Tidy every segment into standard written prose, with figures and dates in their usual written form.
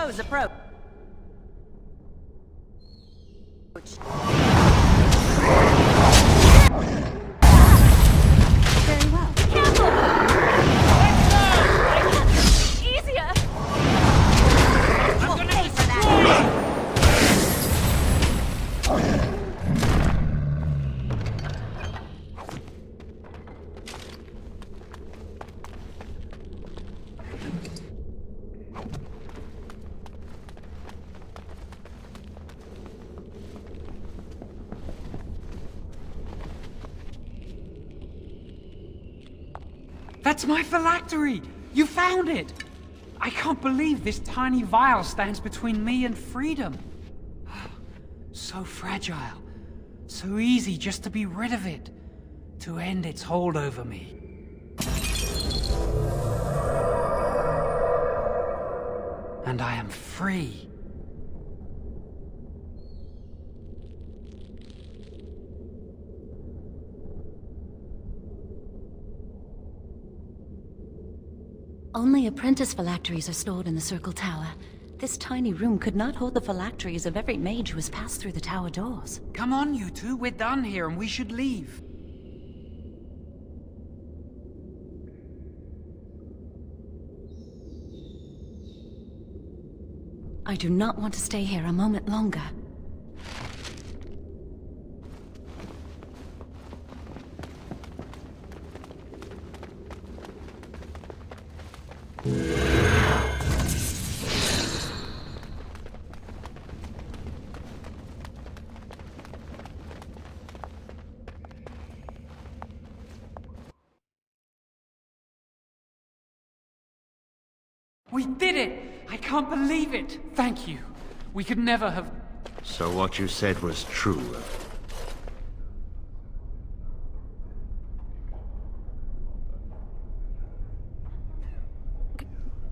Pros approach. Very well. Careful! Easier! We'll pay for that. That's my phylactery! You found it! I can't believe this tiny vial stands between me and freedom. So fragile. So easy just to be rid of it. To end its hold over me. And I am free. Only apprentice phylacteries are stored in the Circle Tower. This tiny room could not hold the phylacteries of every mage who has passed through the tower doors. Come on, you two. We're done here and we should leave. I do not want to stay here a moment longer. We did it! I can't believe it! Thank you. We could never have... So what you said was true.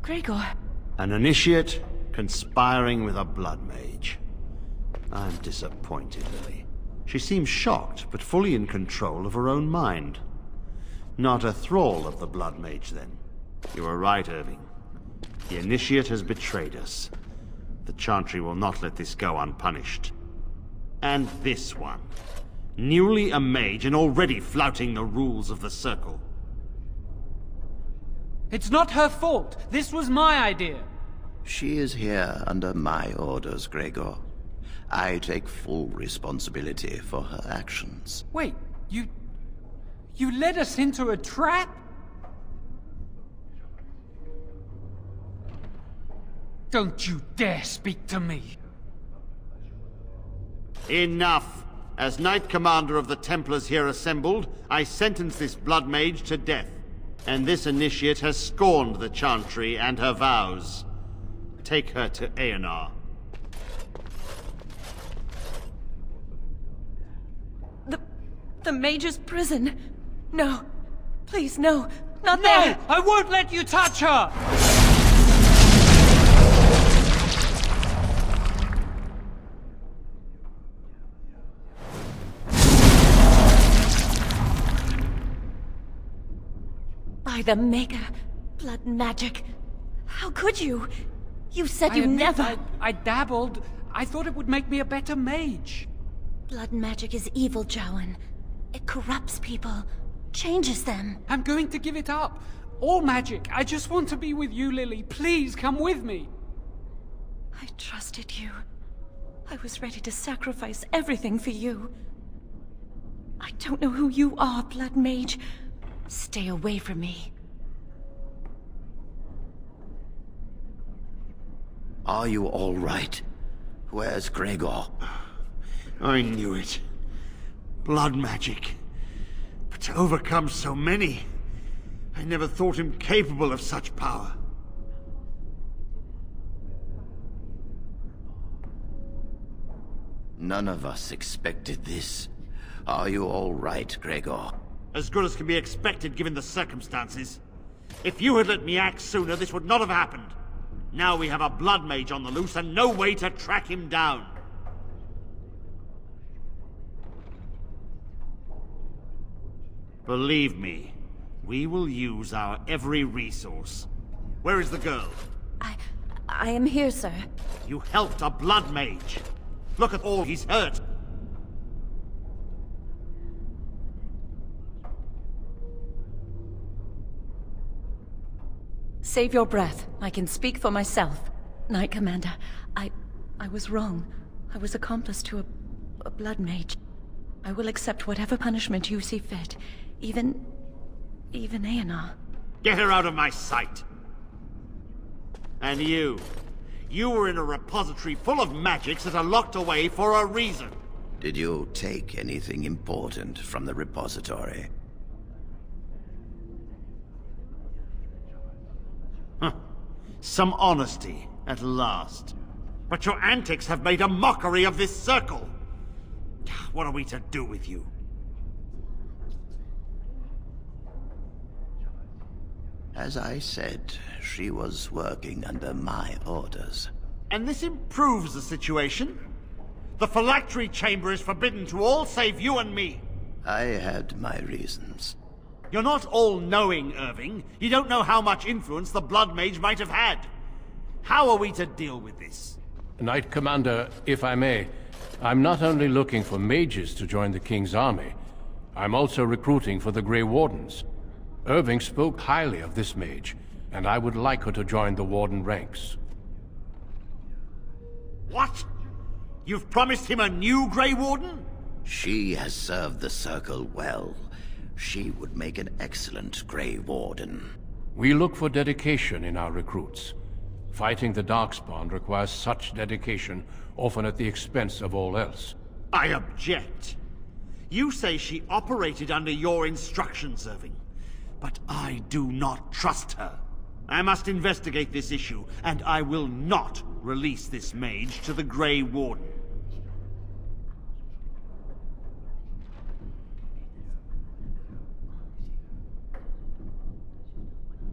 Gregor. An initiate conspiring with a blood mage. I'm disappointed, Lily. She seems shocked, but fully in control of her own mind. Not a thrall of the blood mage, then. You were right, Irving. The initiate has betrayed us. The Chantry will not let this go unpunished. And this one. Newly a mage and already flouting the rules of the Circle. It's not her fault. This was my idea. She is here under my orders, Gregor. I take full responsibility for her actions. Wait, you led us into a trap? Don't you dare speak to me. Enough! As Knight Commander of the Templars here assembled, I sentence this blood mage to death. And this initiate has scorned the Chantry and her vows. Take her to Aenar. The Mage's prison. No. Please, no. Not there! No! I won't let you touch her! By the Maker. Blood magic. How could you? You said you I admit never... I dabbled. I thought it would make me a better mage. Blood magic is evil, Jowan. It corrupts people, changes them. I'm going to give it up. All magic. I just want to be with you, Lily. Please come with me. I trusted you. I was ready to sacrifice everything for you. I don't know who you are, Blood Mage. Stay away from me. Are you all right? Where's Gregor? I knew it. Blood magic. But to overcome so many, I never thought him capable of such power. None of us expected this. Are you all right, Gregor? As good as can be expected given the circumstances. If you had let me act sooner, this would not have happened. Now we have a blood mage on the loose and no way to track him down. Believe me, we will use our every resource. Where is the girl? I am here, sir. You helped a blood mage. Look at all he's hurt. Save your breath. I can speak for myself. Knight Commander, I was wrong. I was accomplice to a blood mage. I will accept whatever punishment you see fit. Even Aenar. Get her out of my sight! And you. You were in a repository full of magics that are locked away for a reason. Did you take anything important from the repository? Some honesty, at last. But your antics have made a mockery of this circle. What are we to do with you? As I said, she was working under my orders. And this improves the situation? The phylactery chamber is forbidden to all save you and me. I had my reasons. You're not all-knowing, Irving. You don't know how much influence the Blood Mage might have had. How are we to deal with this? Knight Commander, if I may, I'm not only looking for mages to join the King's army, I'm also recruiting for the Grey Wardens. Irving spoke highly of this mage, and I would like her to join the Warden ranks. What? You've promised him a new Grey Warden? She has served the Circle well. She would make an excellent Grey Warden. We look for dedication in our recruits. Fighting the Darkspawn requires such dedication, often at the expense of all else. I object. You say she operated under your instructions, Irving. But I do not trust her. I must investigate this issue, and I will not release this mage to the Grey Warden.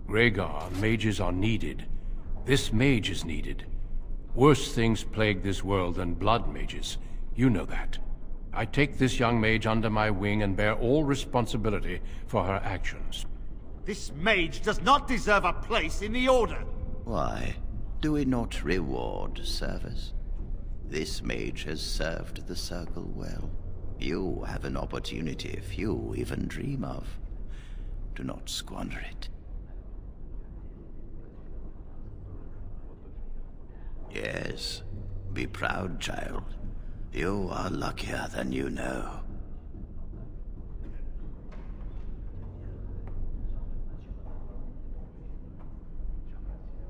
Rhaegar, mages are needed. This mage is needed. Worse things plague this world than blood mages. You know that. I take this young mage under my wing and bear all responsibility for her actions. This mage does not deserve a place in the Order. Why? Do we not reward service? This mage has served the Circle well. You have an opportunity few even dream of. Do not squander it. Yes, be proud, child. You are luckier than you know.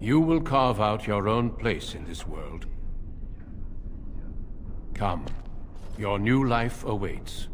You will carve out your own place in this world. Come, your new life awaits.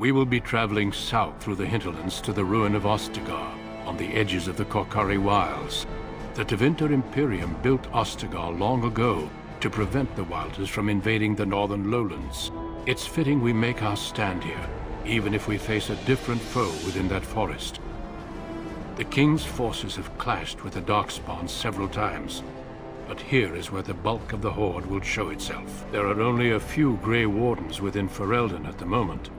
We will be traveling south through the hinterlands to the ruin of Ostagar, on the edges of the Korcari Wilds. The Tevinter Imperium built Ostagar long ago to prevent the Wilders from invading the northern lowlands. It's fitting we make our stand here, even if we face a different foe within that forest. The King's forces have clashed with the Darkspawn several times, but here is where the bulk of the Horde will show itself. There are only a few Grey Wardens within Ferelden at the moment,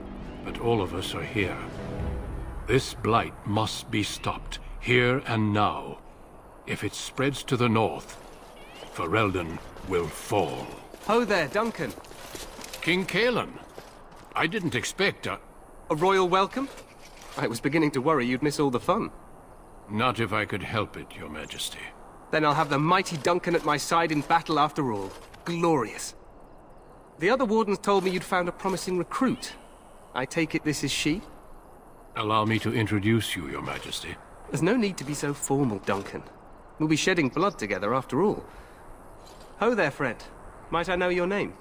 but all of us are here. This blight must be stopped, here and now. If it spreads to the north, Ferelden will fall. Ho there, Duncan. King Cailan, I didn't expect A royal welcome? I was beginning to worry you'd miss all the fun. Not if I could help it, Your Majesty. Then I'll have the mighty Duncan at my side in battle after all. Glorious. The other wardens told me you'd found a promising recruit. I take it this is she? Allow me to introduce you, Your Majesty. There's no need to be so formal, Duncan. We'll be shedding blood together after all. Ho there, friend. Might I know your name?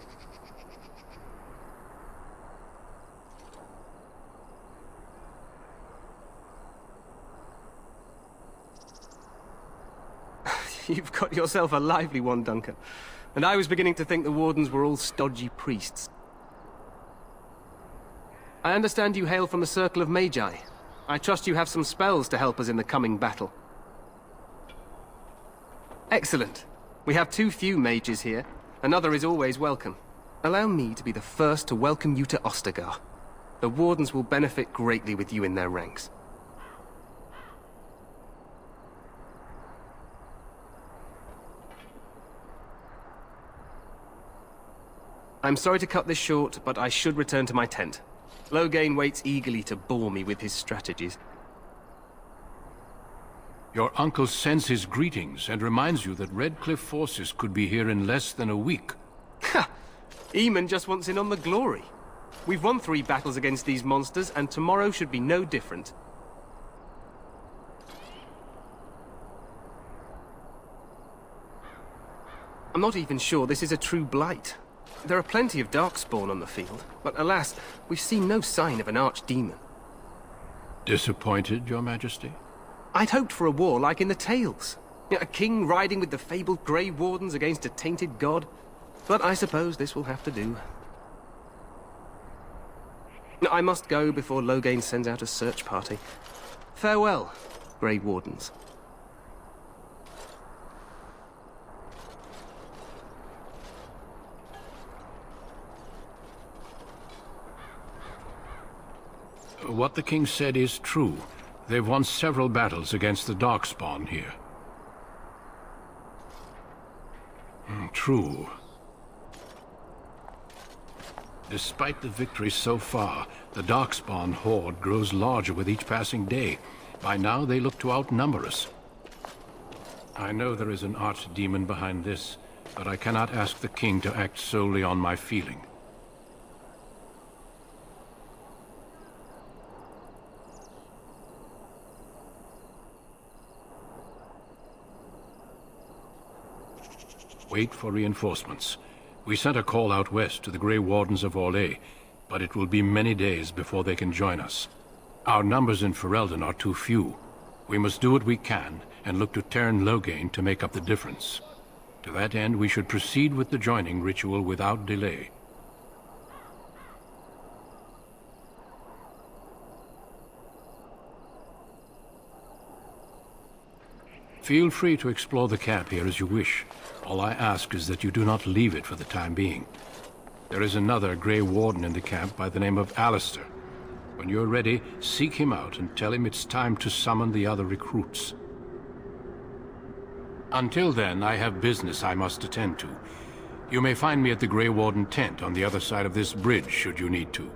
You've got yourself a lively one, Duncan. And I was beginning to think the wardens were all stodgy priests. I understand you hail from the Circle of Magi. I trust you have some spells to help us in the coming battle. Excellent. We have too few mages here. Another is always welcome. Allow me to be the first to welcome you to Ostagar. The Wardens will benefit greatly with you in their ranks. I'm sorry to cut this short, but I should return to my tent. Loghain waits eagerly to bore me with his strategies. Your uncle sends his greetings and reminds you that Redcliffe forces could be here in less than a week. Ha! Eamon just wants in on the glory. We've won 3 battles against these monsters, and tomorrow should be no different. I'm not even sure this is a true blight. There are plenty of Darkspawn on the field, but alas, we've seen no sign of an archdemon. Disappointed, Your Majesty? I'd hoped for a war like in the tales. A king riding with the fabled Grey Wardens against a tainted god. But I suppose this will have to do. I must go before Loghain sends out a search party. Farewell, Grey Wardens. What the king said is true. They've won several battles against the Darkspawn here. True. Despite the victory so far, the Darkspawn horde grows larger with each passing day. By now, they look to outnumber us. I know there is an archdemon behind this, but I cannot ask the king to act solely on my feeling. Wait for reinforcements. We sent a call out west to the Grey Wardens of Orlais, but it will be many days before they can join us. Our numbers in Ferelden are too few. We must do what we can and look to Teyrn Loghain to make up the difference. To that end, we should proceed with the joining ritual without delay. Feel free to explore the camp here as you wish. All I ask is that you do not leave it for the time being. There is another Grey Warden in the camp by the name of Alistair. When you're ready, seek him out and tell him it's time to summon the other recruits. Until then, I have business I must attend to. You may find me at the Grey Warden tent on the other side of this bridge, should you need to.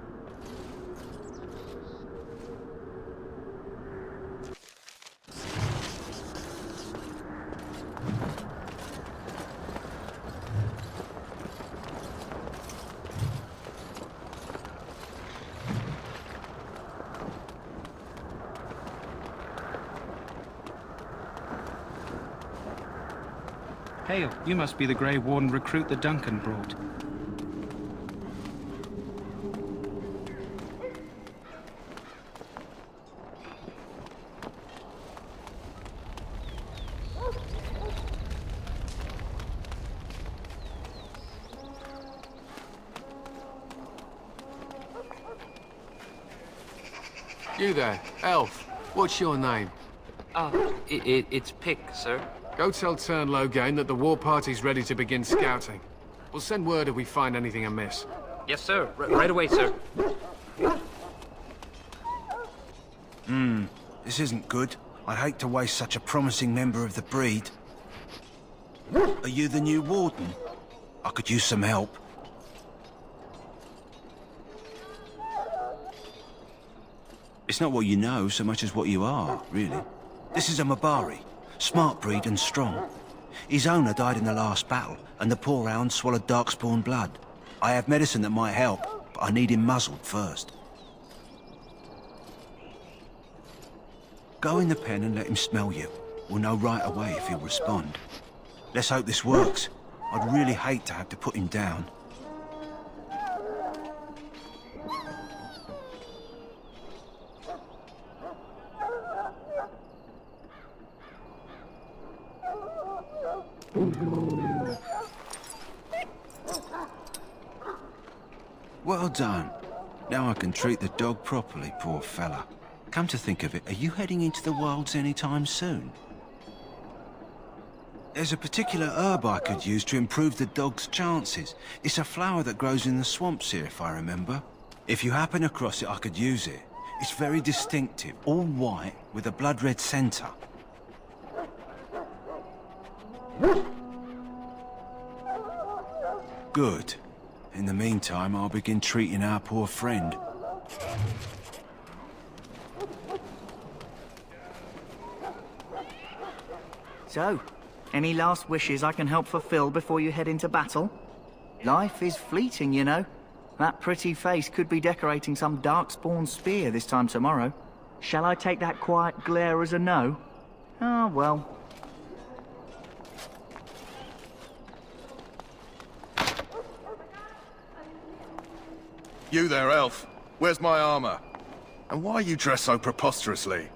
Hail, you must be the Grey Warden recruit that Duncan brought. You there, elf. What's your name? It's Pick, sir. Go tell Teyrn Loghain that the war party's ready to begin scouting. We'll send word if we find anything amiss. Yes, sir. Right away, sir. This isn't good. I'd hate to waste such a promising member of the breed. Are you the new warden? I could use some help. It's not what you know so much as what you are, really. This is a Mabari. Smart breed and strong. His owner died in the last battle, and the poor hound swallowed Darkspawn blood. I have medicine that might help, but I need him muzzled first. Go in the pen and let him smell you. We'll know right away if he'll respond. Let's hope this works. I'd really hate to have to put him down. Well done. Now I can treat the dog properly, poor fella. Come to think of it, are you heading into the wilds anytime soon? There's a particular herb I could use to improve the dog's chances. It's a flower that grows in the swamps here, if I remember. If you happen across it, I could use it. It's very distinctive, all white, with a blood-red centre. Good. In the meantime, I'll begin treating our poor friend. So, any last wishes I can help fulfill before you head into battle? Life is fleeting, you know. That pretty face could be decorating some darkspawn spear this time tomorrow. Shall I take that quiet glare as a no? Ah, well. You there, elf. Where's my armor? And why are you dressed so preposterously?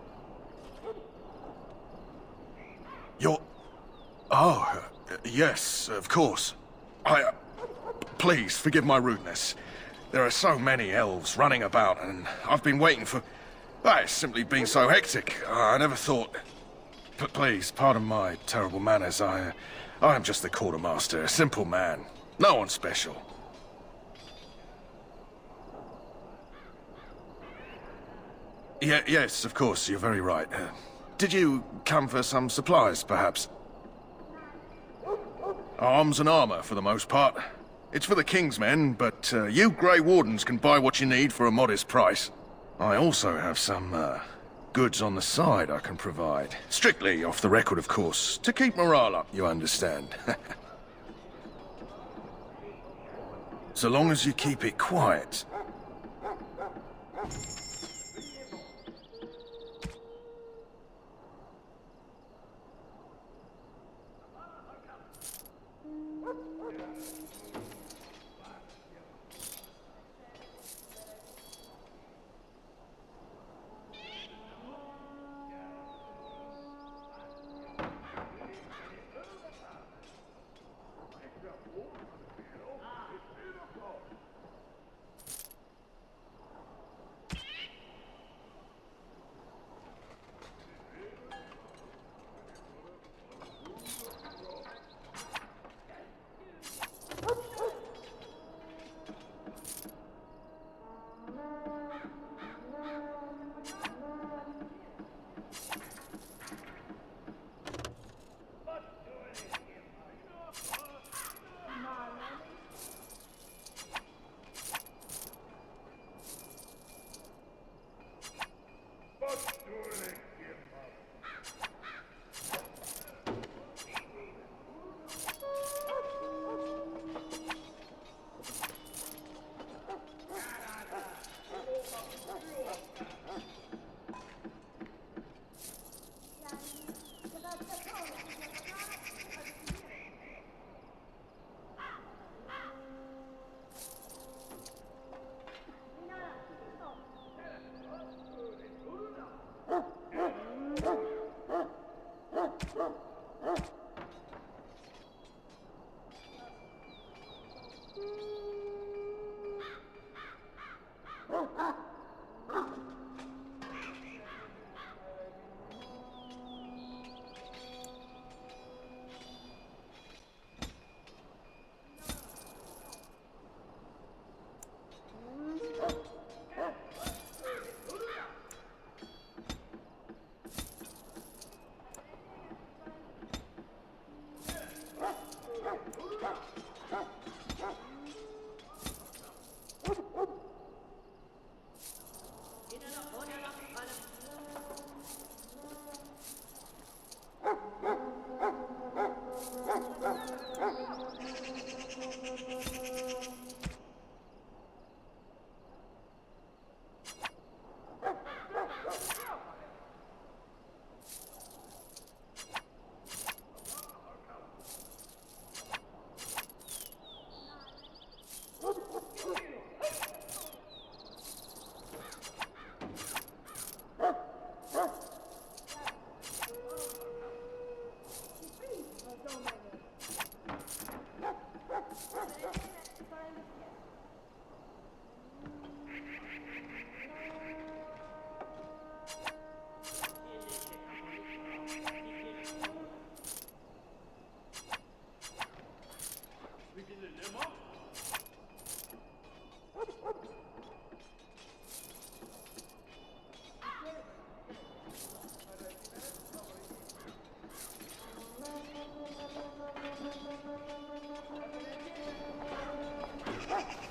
You're... Oh, yes, of course. Please, forgive my rudeness. There are so many elves running about, and I've been waiting for... It's simply been so hectic. I never thought... But please, pardon my terrible manners. I am just the quartermaster, a simple man. No one special. Yes, of course, you're very right. Did you come for some supplies, perhaps? Arms and armor, for the most part. It's for the King's men, but you Grey Wardens can buy what you need for a modest price. I also have some goods on the side I can provide. Strictly off the record, of course, to keep morale up, you understand. So long as you keep it quiet.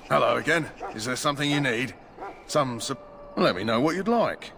Hello again. Is there something you need? Let me know what you'd like.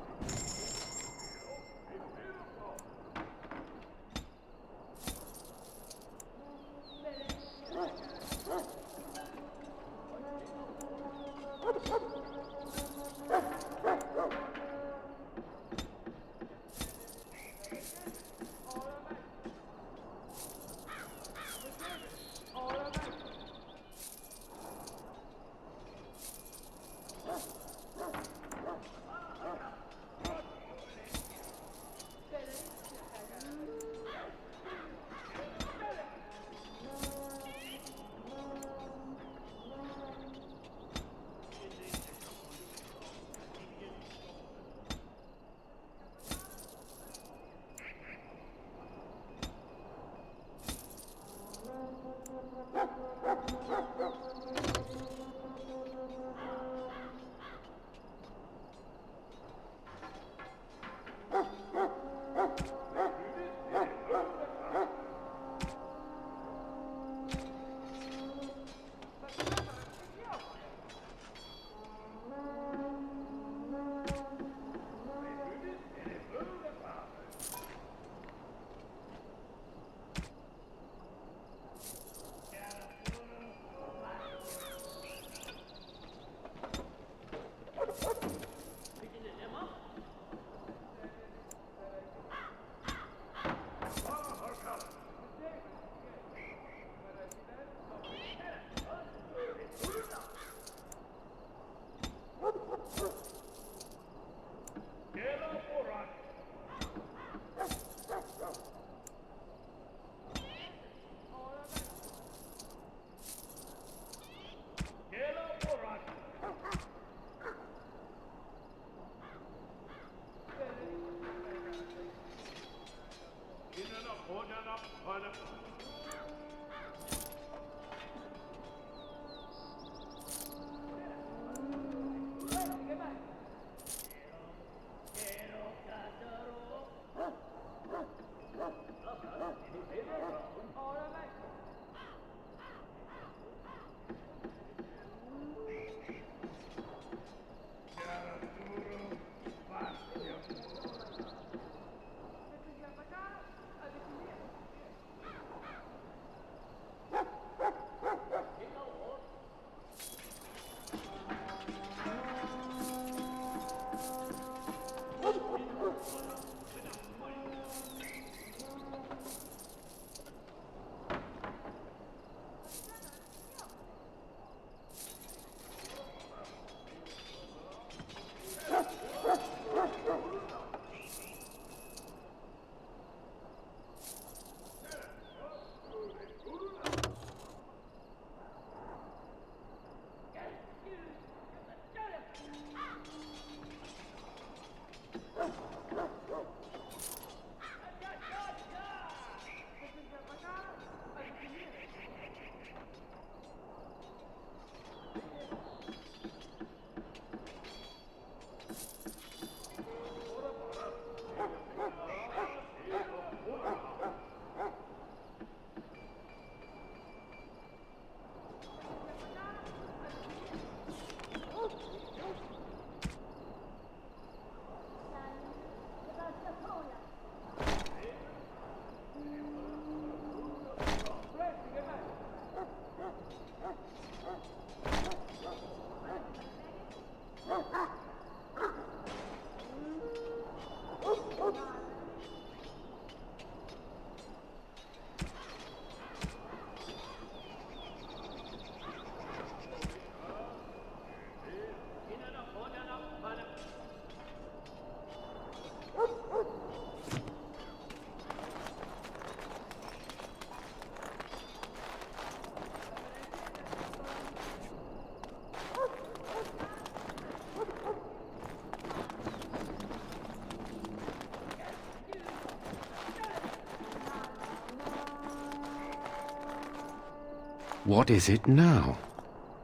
What is it now?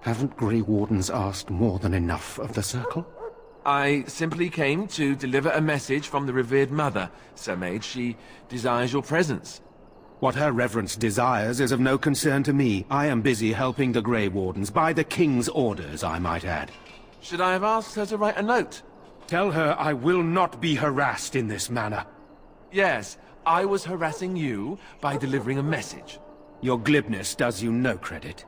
Haven't Grey Wardens asked more than enough of the Circle? I simply came to deliver a message from the revered mother, Sir Mage. She desires your presence. What her reverence desires is of no concern to me. I am busy helping the Grey Wardens, by the King's orders, I might add. Should I have asked her to write a note? Tell her I will not be harassed in this manner. Yes, I was harassing you by delivering a message. Your glibness does you no credit.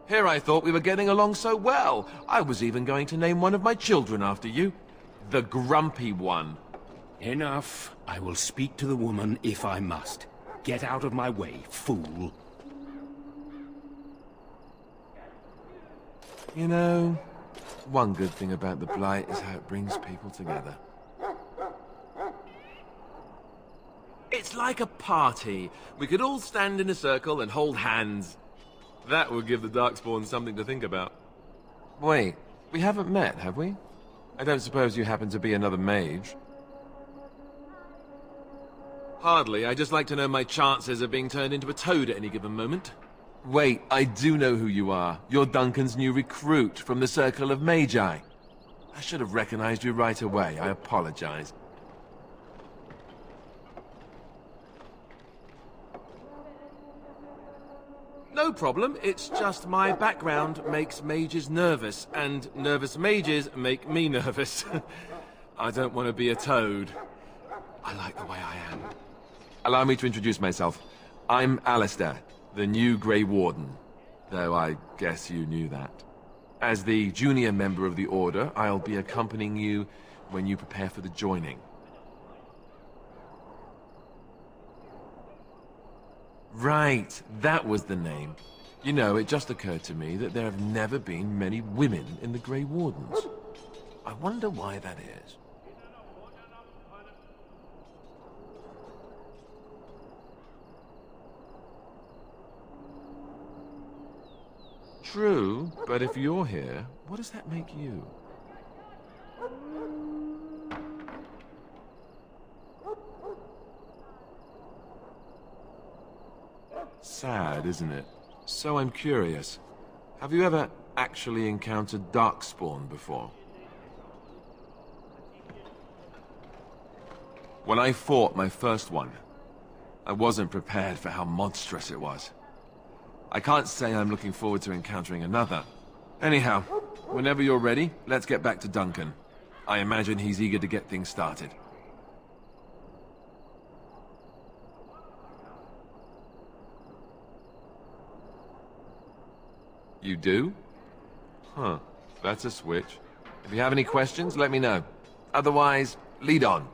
Here I thought we were getting along so well. I was even going to name one of my children after you. The Grumpy One. Enough. I will speak to the woman if I must. Get out of my way, fool. You know, one good thing about the Blight is how it brings people together. It's like a party. We could all stand in a circle and hold hands. That would give the Darkspawn something to think about. Wait, we haven't met, have we? I don't suppose you happen to be another mage? Hardly. I just like to know my chances of being turned into a toad at any given moment. Wait, I do know who you are. You're Duncan's new recruit from the Circle of Magi. I should have recognized you right away. I apologize. No problem. It's just my background makes mages nervous, and nervous mages make me nervous. I don't want to be a toad. I like the way I am. Allow me to introduce myself. I'm Alistair, the new Grey Warden, though I guess you knew that. As the junior member of the Order, I'll be accompanying you when you prepare for the joining. Right, that was the name. You know, it just occurred to me that there have never been many women in the Grey Wardens. I wonder why that is. True, but if you're here, what does that make you? Sad, isn't it? So I'm curious. Have you ever actually encountered Darkspawn before? When I fought my first one, I wasn't prepared for how monstrous it was. I can't say I'm looking forward to encountering another. Anyhow, whenever you're ready, let's get back to Duncan. I imagine he's eager to get things started. You do? Huh, that's a switch. If you have any questions, let me know. Otherwise, lead on.